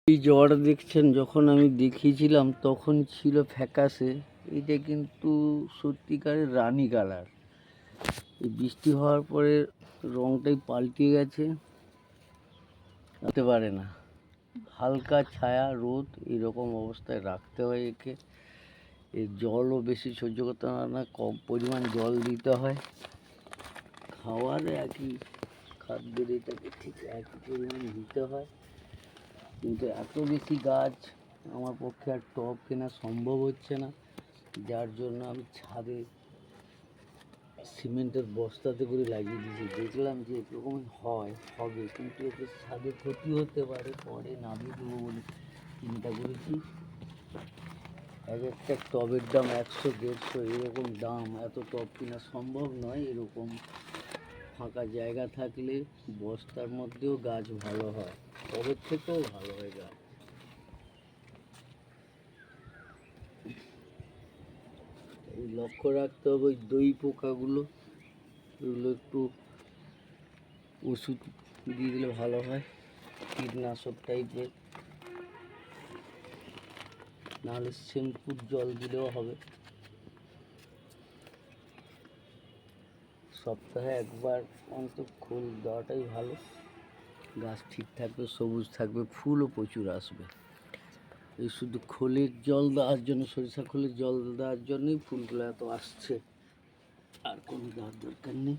এই জড় দেখছেন, যখন আমি দেখিয়েছিলাম তখন ছিল ফ্যাকাশে। এটা কিন্তু সত্যিকারের রানী কালার। এই বৃষ্টি হওয়ার পরে রংটাই পাল্টে গেছে, হতে পারে না। হালকা ছায়া রোদ এরকম অবস্থায় রাখতে হয় একে। এর জলও বেশি সহ্য করতে পারে না, কম পরিমাণ জল দিতে হয়। খাওয়ার একই খাদ্যের এটাকে ঠিক একই পরিমাণ দিতে হয়। কিন্তু এত বেশি গাছ আমার পক্ষে আর টব কেনা সম্ভব হচ্ছে না, যার জন্য আমি ছাদে সিমেন্টের বস্তাতে করে লাগিয়ে দিয়েছি। দেখলাম যে এরকম হবে, কিন্তু এতে ছাদে ক্ষতি হতে পারে, পরে নামিয়ে দেবো বলে চিন্তা করেছি। এক একটা টবের দাম 100-150 এরকম দাম, এত টব কেনা সম্ভব নয়। এরকম ফাঁকা জায়গা থাকলে বস্তার মধ্যেও গাছ ভালো হয়, টবের থেকেও ভালো হয় গাছ। লক্ষ্য রাখতে হবে ওই দই পোকাগুলো, এগুলো একটু ওষুধ দিয়ে দিলে ভালো হয়, কীটনাশক টাইপের, নাহলে শ্যাম্পুর জল দিলেও হবে। সপ্তাহে একবার অন্তত খোল দেওয়াটাই ভালো। গাছ ঠিক থাকবে, সবুজ থাকবে, ফুলও প্রচুর আসবে। এই শুধু খোলের জল দেওয়ার জন্য, সরিষা খোলের জল দেওয়ার জন্যই ফুলগুলো এত আসছে, আর কোনো দেওয়ার দরকার নেই।